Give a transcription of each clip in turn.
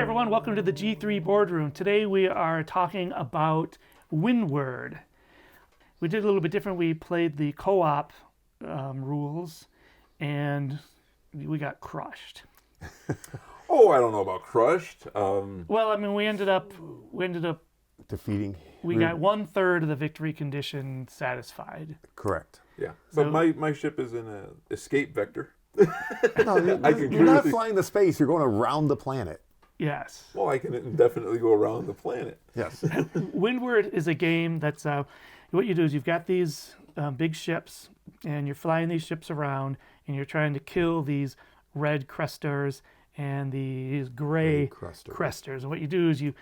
everyone, welcome to the G3 Boardroom. Today we are talking about Windward. We did a little bit different. We played the co-op rules, and we got crushed. Oh, I don't know about crushed. Well, I mean, we ended up defeating. We got 1/3 of the victory condition satisfied. Correct. Yeah, So- but my ship is in an escape vector. No, you're not flying the space. You're going around the planet. Yes. Well, I can indefinitely go around the planet. Yes. Windward is a game that's what you do is you've got these big ships, and you're flying these ships around, and you're trying to kill these red cresters and these gray cresters. And what you do is you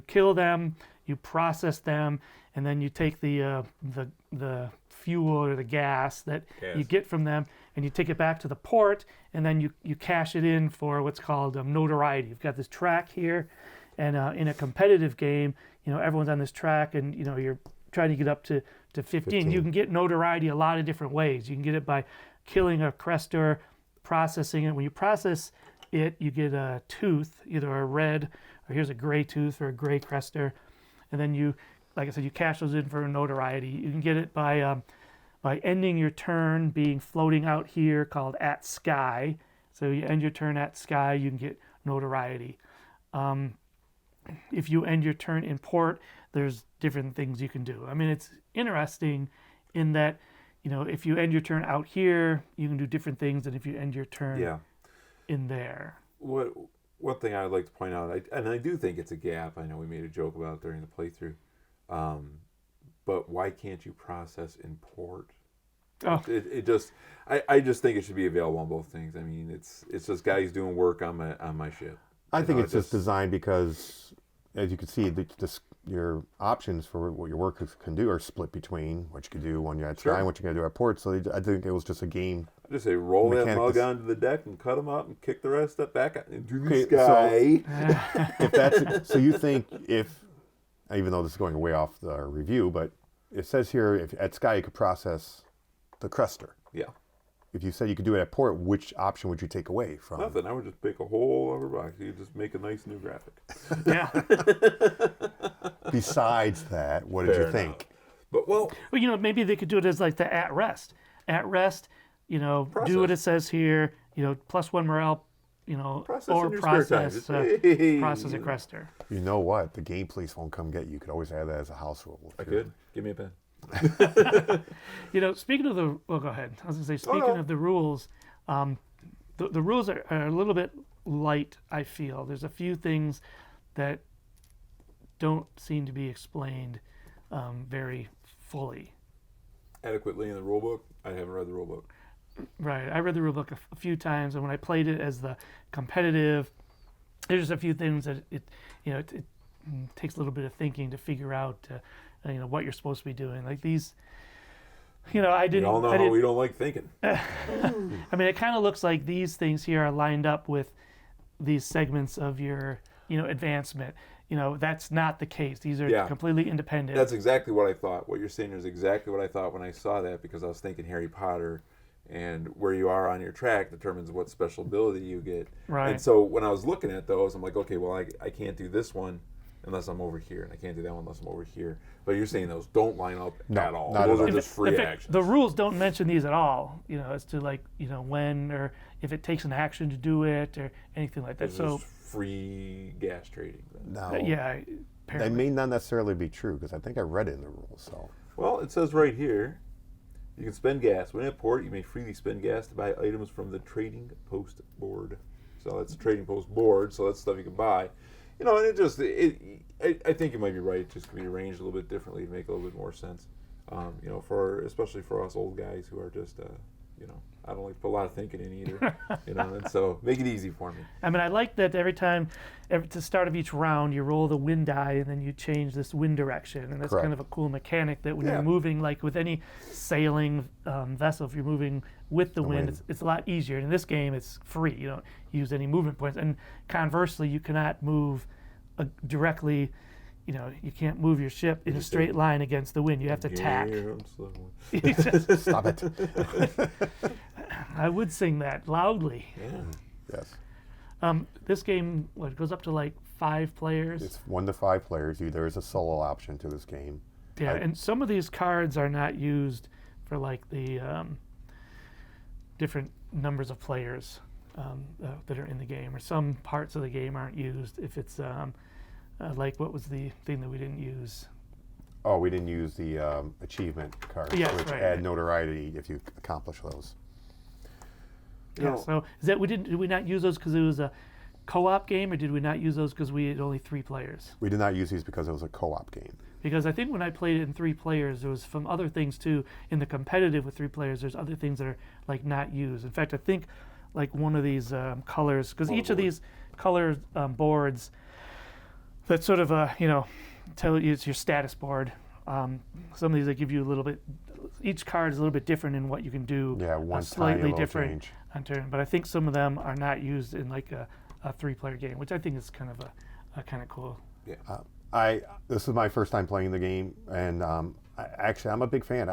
kill them, you process them, and then you take the fuel or the gas that you get from them, and you take it back to the port, and then you cash it in for what's called notoriety. You've got this track here, and in a competitive game, everyone's on this track, and you're trying to get up to 15. You can get notoriety a lot of different ways. You can get it by killing a crester, processing it. When you process it, you get a tooth, either a red, or here's a gray tooth or a gray crester, and then you, like I said, you cash those in for notoriety. You can get it by ending your turn being floating out here, called at sky. So you end your turn at sky, you can get notoriety. If you end your turn in port, there's different things you can do. I mean, it's interesting in that, if you end your turn out here, you can do different things than if you end your turn in there. One thing I'd like to point out, and I do think it's a gap. I know we made a joke about it during the playthrough. But why can't you process in port? Oh. I just think it should be available on both things. I mean, it's just guys doing work on my ship. I think it's just designed because, as you can see, your options for what your workers can do are split between what you can do when you're at sky and what you can do at port. So I think it was just a game. I just say roll that mug onto the deck and cut them up and kick the rest up back into the sky. So you think even though this is going way off the review, but it says here if at sky you could process the crester. Yeah. If you said you could do it at port, which option would you take away from? Nothing. I would just pick a whole other box. You just make a nice new graphic. Yeah. Besides that, what did you think? But well, maybe they could do it as like the at rest. At rest, do what it says here. +1 morale. Process a crester. You know what? The game police won't come get you. You could always add that as a house rule. I could. Give me a pen. Speaking of the, well, go ahead. I was going to say, speaking of the rules, the rules are a little bit light, I feel. There's a few things that don't seem to be explained very fully. Adequately in the rule book? I haven't read the rule book. Right. I read the rule book a few times, and when I played it as the competitive, there's just a few things that it takes a little bit of thinking to figure out, what you're supposed to be doing. Like these, I didn't. We all know how we don't like thinking. I mean, it kind of looks like these things here are lined up with these segments of your, advancement. That's not the case. These are completely independent. That's exactly what I thought. What you're saying is exactly what I thought when I saw that, because I was thinking Harry Potter. And where you are on your track determines what special ability you get. Right. And so when I was looking at those, I'm like, okay, well, I can't do this one unless I'm over here, and I can't do that one unless I'm over here. But you're saying those don't line up at all. Those are just free actions. The rules don't mention these at all, as to when or if it takes an action to do it or anything like that. It's just free gas trading. No. Apparently. That may not necessarily be true, because I think I read it in the rules. So. Well, it says right here, you can spend gas. When at port, you may freely spend gas to buy items from the trading post board. So that's a trading post board, so that's stuff you can buy. And I think you might be right. It just can be arranged a little bit differently to make a little bit more sense. Especially for us old guys who are just, I don't like to put a lot of thinking in either. And so make it easy for me. I mean, I like that every time, at the start of each round, you roll the wind die and then you change this wind direction. And that's kind of a cool mechanic that when you're moving, like with any sailing vessel, if you're moving with the wind, it's a lot easier. And in this game, it's free. You don't use any movement points. And conversely, you cannot move directly. You can't move your ship in a straight line against the wind. You have to tack. Stop it. I would sing that loudly. Yeah. Yes. This game, what, goes up to like 5 players? It's 1 to 5 players. There is a solo option to this game. Yeah, and some of these cards are not used for like the different numbers of players that are in the game, or some parts of the game aren't used. If it's like, what was the thing that we didn't use? Oh, we didn't use the achievement cards, Yes, which right, add right. notoriety if you accomplish those. You Yeah. know, So is that did we not use those because it was a co-op game, or did we not use those because we had only 3 players? We did not use these because it was a co-op game. Because I think when I played it in 3 players, there was from other things too. In the competitive with 3 players, there's other things that are like not used. In fact, I think like one of these colors, because each of these color boards that sort of tell you it's your status board. Some of these that give you a little bit. Each card is a little bit different in what you can do. Yeah, one slightly tiny little different change. on turn. But I think some of them are not used in like a 3-player game, which I think is kind of a kind of cool. yeah. This is my first time playing the game, and actually, I'm a big fan.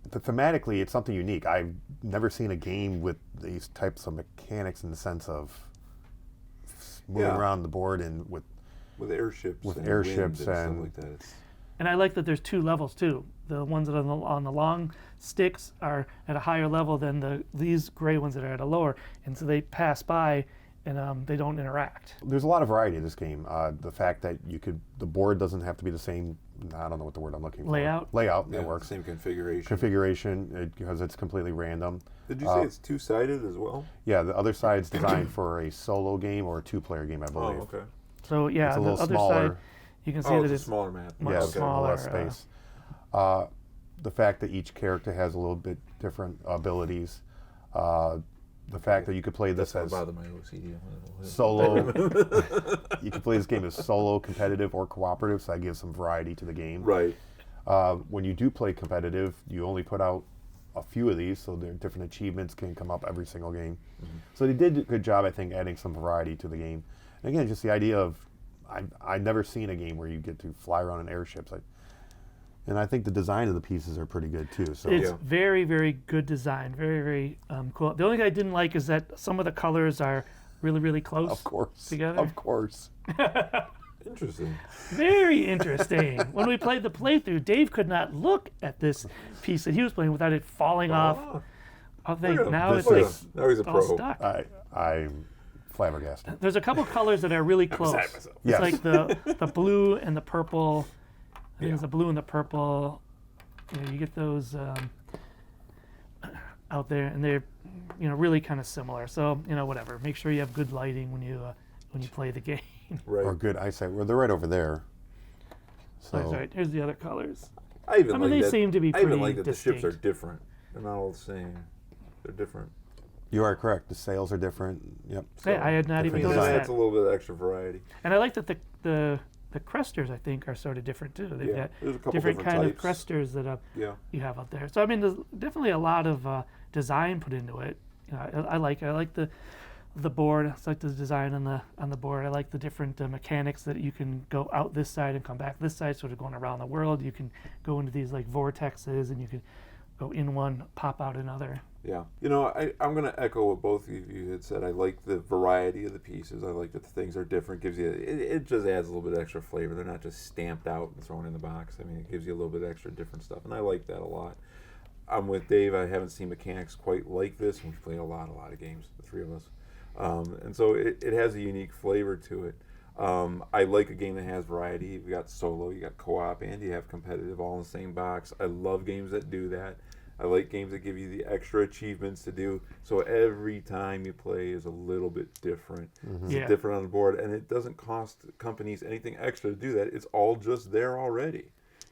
Thematically, it's something unique. I've never seen a game with these types of mechanics in the sense of moving Yeah. around the board and with Airships. With and airships wind and stuff and- like that. It's, And I like that there's 2 levels too. The ones that are on the long sticks are at a higher level than these gray ones that are at a lower, and so they pass by and they don't interact. There's a lot of variety in this game. The fact that the board doesn't have to be the same. I don't know what the word I'm looking for. Layout? Layout. yeah, That works. Same configuration. Configuration because it's completely random. Did you say it's 2-sided as well? Yeah, the other side's designed for a solo game or a 2-player game, I Oh, believe. okay. So yeah, It's a the little other smaller. side, you can see Oh, that it's a it's smaller map. much Yeah, okay. it's got smaller, less space. The fact that each character has a little bit different abilities. The fact that you could play this That's as not bother my OCD. solo. You can play this game as solo, competitive, or cooperative, so that gives some variety to the game. Right. When you do play competitive, you only put out a few of these, so their different achievements can come up every single game. So they did a good job, I think, adding some variety to the game. And again, just the idea of, I've never seen a game where you get to fly around in airships. And I think the design of the pieces are pretty good too. So It's Yeah. very, very good design. Very, very cool. The only thing I didn't like is that some of the colors are really, really close of course, together. of course. Interesting. Very interesting. When we played the playthrough, Dave could not look at this piece that he was playing without it falling off. Oh, I think look at him. now This it's like is- now he's a all pro. stuck. I'm flabbergasted. There's a couple colors that are really close. beside myself. It's Yes. like the blue and the purple. I think Yeah. it's the blue and the purple. You get those out there, and they're really kind of similar. So whatever. Make sure you have good lighting when you play the game. Right. Or good eyesight. Well, they're right over there. So That's right. Here's the other colors. I even I mean, like they that. seem to be I even pretty like that the ships are distinct. different. They're not all the same. They're different. you are correct. The sails are different. Yep. Yeah, I had not even different noticed design. That's that. a little bit of extra variety. And I like that the cresters, I think, are sort of different too. They've Yeah, got there's a couple different kind types. of cresters that Yeah. you have out there. So I mean, there's definitely a lot of design put into it. I like the board. I like the design on the board. I like the different mechanics that you can go out this side and come back this side, sort of going around the world. You can go into these like vortexes, and you can go in one, pop out another. Yeah. I'm going to echo what both of you had said. I like the variety of the pieces. I like that the things are different. It just adds a little bit extra flavor. They're not just stamped out and thrown in the box. I mean, it gives you a little bit extra different stuff, and I like that a lot. I'm with Dave. I haven't seen mechanics quite like this. We've played a lot of games, the three of us. And so it has a unique flavor to it. I like a game that has variety. You got solo, you got co-op, and you have competitive all in the same box. I love games that do that. I like games that give you the extra achievements to do. So every time you play is a little bit different. It's Yeah. different on the board, and it doesn't cost companies anything extra to do that. It's all just there already.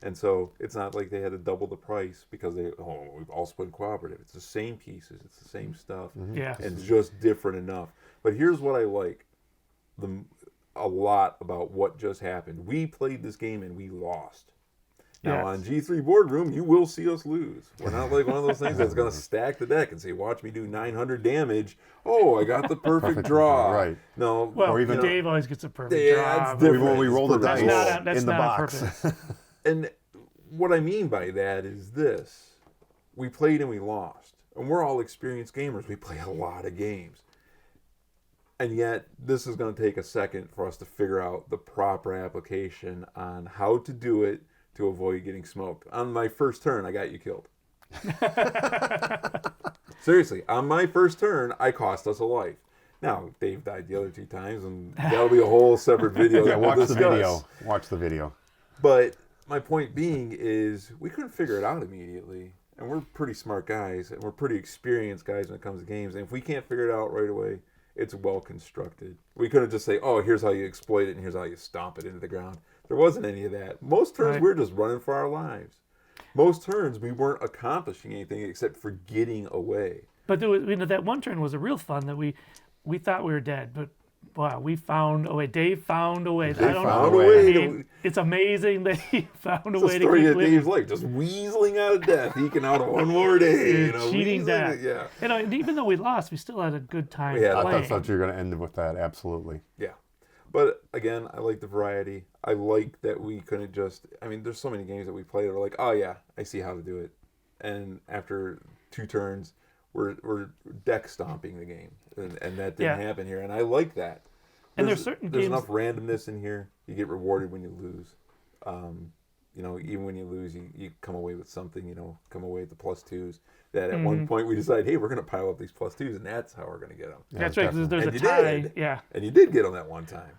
And so it's not like they had to double the price because we've all split cooperative. It's the same pieces. It's the same stuff. Yeah. And just different enough. But here's what I like a lot about what just happened. We played this game and we lost. Now Yes. on G3 Boardroom, you will see us lose. We're not like one of those things that's going to stack the deck and say, watch me do 900 damage. Oh, I got the perfect draw. Right. No. Well, Or even- Dave always gets a perfect Yeah, draw. that's but different. When we roll the That's dice not- that's in the not on box. purpose. And what I mean by that is this. We played and we lost. And we're all experienced gamers. We play a lot of games. And yet, this is going to take a second for us to figure out the proper application on how to do it to avoid getting smoked. On my first turn, I got you killed. Seriously, on my first turn, I cost us a life. Now, Dave died the other 2 times, and that'll be a whole separate video. Yeah, that we'll watch the discuss. video. Watch the video. But my point being is we couldn't figure it out immediately. And we're pretty smart guys, and we're pretty experienced guys when it comes to games. And if we can't figure it out right away, it's well constructed. We couldn't just say, oh, here's how you exploit it, and here's how you stomp it into the ground. There wasn't any of that. Most turns, Right. we were just running for our lives. Most turns, we weren't accomplishing anything except for getting away. But there was, that one turn was a real fun that we thought we were dead, but wow, we found a way. Dave found a way. Dave I don't found know. a way. Dave, it's amazing that he found a It's way the to story keep of living. Dave's life, just weaseling out of death, eking out one more day. Cheating weaseling death. it, yeah. And even though we lost, we still had a good time We had- I I playing. thought you were going to end with that. Absolutely. Yeah. But again, I like the variety. I like that we couldn't just. I mean, there's so many games that we played that are like, oh yeah, I see how to do it. And after 2 turns, we're deck stomping the game, and that didn't happen here. And I like that. And there's certain there's games- enough randomness in here. You get rewarded when you lose. Even when you lose, you come away with something. Come away with the +2s. That at one point we decide, hey, we're going to pile up these +2s, and that's how we're going to get them. That's right, because there's And a you tie. did. Yeah. And you did get them that one time.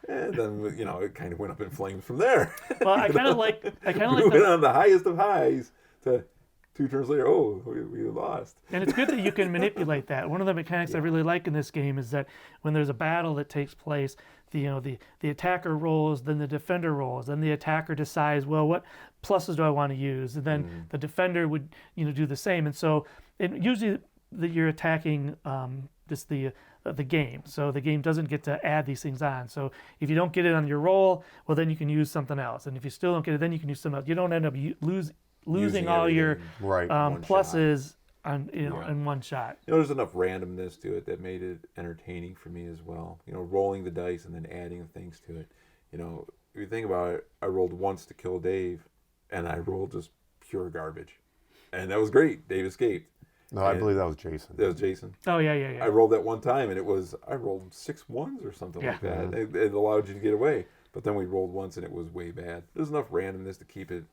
And then, it kind of went up in flames from there. Well, I kind of like we the went on the highest of highs to 2 turns later, we lost. And it's good that you can manipulate that. One of the mechanics I really like in this game is that when there's a battle that takes place, the attacker rolls, then the defender rolls, then the attacker decides, well, what pluses do I want to use? And then the defender would do the same. And so usually you're attacking just the game. So the game doesn't get to add these things on. So if you don't get it on your roll, well, then you can use something else. And if you still don't get it, then you can use something else. You don't end up losing Using all your everything. Right. One pluses on in one shot. There's enough randomness to it that made it entertaining for me as well. Rolling the dice and then adding things to it. If you think about it, I rolled once to kill Dave, and I rolled just pure garbage. And that was great. Dave escaped. No, I believe that was Jason. That was Jason. Oh, yeah. I rolled that one time, and I rolled 6 ones or something like that. It allowed you to get away. But then we rolled once, and it was way bad. There's enough randomness to keep it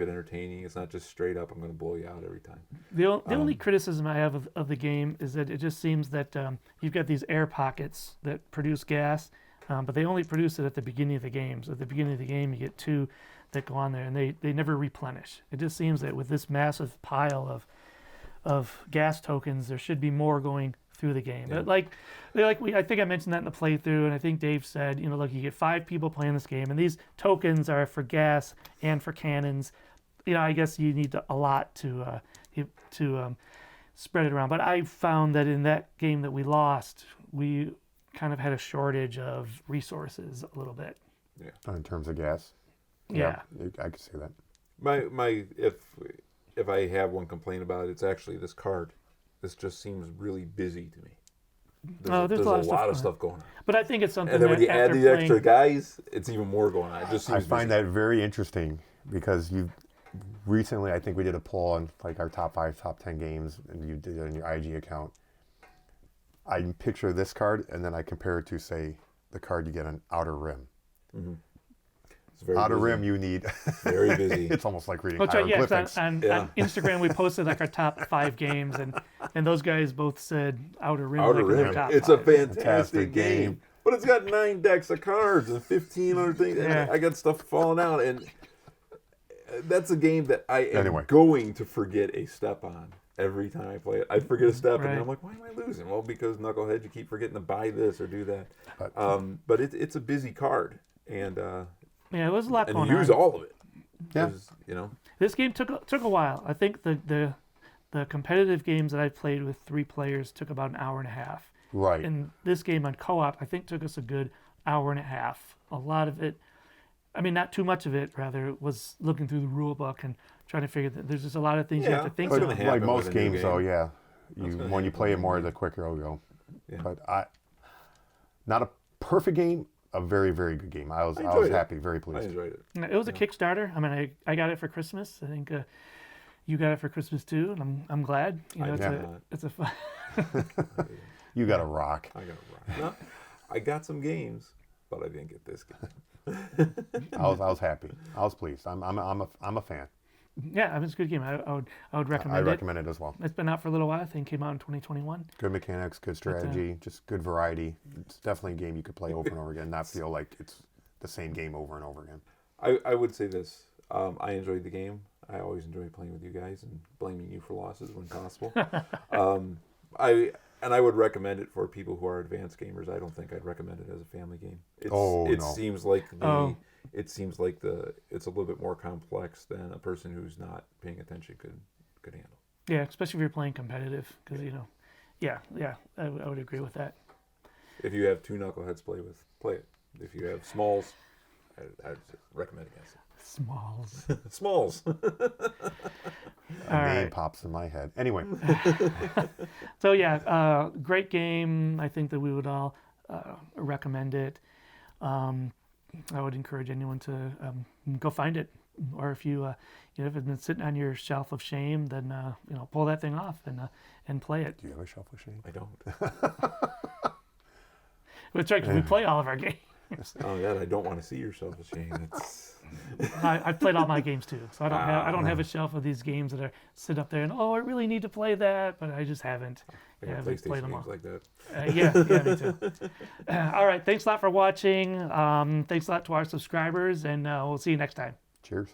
entertaining. It's not just straight up, I'm going to blow you out every time. The only criticism I have of the game is that it just seems that you've got these air pockets that produce gas, but they only produce it at the beginning of the game. So at the beginning of the game, you get 2 that go on there, and they never replenish. It just seems that with this massive pile of gas tokens, there should be more going through the game. Yeah. But I think I mentioned that in the playthrough, and I think Dave said, look, you get 5 people playing this game, and these tokens are for gas and for cannons. I guess you need a lot to spread it around. But I found that in that game that we lost, we kind of had a shortage of resources a little bit. Yeah. In terms of gas. Yeah. I could see that. My if I have one complaint about it, it's actually this card. This just seems really busy to me. There's a lot of stuff going on. But I think it's something And then when that you add after the playing, extra guys, it's even more going on. It just I seems find busy. that very interesting because recently, I think we did a poll on our top 5, top 10 games, and you did it on your IG account. I picture this card, and then I compare it to, say, the card you get on Outer Rim. Mm-hmm. It's very Outer busy. Rim, you need. Very busy. It's almost like reading Which, yeah, 'cause hieroglyphics. on Instagram we posted our top 5 games, and those guys both said Outer Rim. Outer in their Rim. top It's 5. a fantastic Fantastic game. game. But it's got 9 decks of cards and 15 other things. And Yeah. I got stuff falling out. And that's a game that I am Anyway. going to forget a step on every time I play it. I forget a step, and Right. then I'm like, why am I losing? Well, because Knucklehead, you keep forgetting to buy this or do that. But- But it's a busy card. And Yeah, it was a lot and going you use on. all of it. Yeah. There's, This game took a while. I think the competitive games that I played with 3 players took about an hour and a half. Right. And this game on co-op, I think, took us a good hour and a half. A lot of it, I mean, not too much of it, rather, was looking through the rule book and trying to figure that there's just a lot of things you have Yeah, to think that's of. gonna Like happen most with a new games, game. though, yeah. That's gonna When you happen play with it a new more, game. the quicker it'll go. Yeah. But not a perfect game, a very, very good game. I was enjoyed it. happy, very I pleased. enjoyed it. It was a Kickstarter. I mean, I got it for Christmas. I think you got it for Christmas too, and I'm glad. I It's did a not. it's a fun. You got a rock. I got it right. I got some games, but I didn't get this game. I was happy. I was pleased. I'm a fan. Yeah, I mean, it's a good game. I would recommend I it. recommend it as well. It's been out for a little while. I think it came out in 2021. Good mechanics, good strategy, just good variety. It's definitely a game you could play over and over again, not feel like it's the same game over and over again. I would say this. I enjoyed the game. I always enjoy playing with you guys and blaming you for losses when possible. I would recommend it for people who are advanced gamers. I don't think I'd recommend it as a family game. Seems like it's a little bit more complex than a person who's not paying attention could handle. Yeah, especially if you're playing competitive, because I would agree with that. If you have two knuckleheads play it. If you have smalls, I'd recommend against it. Smalls. A name pops in my head. Anyway. So yeah, great game. I think that we would all recommend it. I would encourage anyone to go find it, or if if it's been sitting on your shelf of shame, then pull that thing off and play it. Do you have a shelf of shame? I don't. That's right, 'cause we play all of our games. Oh yeah, I don't want to see your shelf of shame. I've played all my games too, so I don't have a shelf of these games that are sit up there and I really need to play that, but I just haven't. I got haven't played them all. games like that. Yeah, me too. All right, thanks a lot for watching. Thanks a lot to our subscribers, and we'll see you next time. Cheers.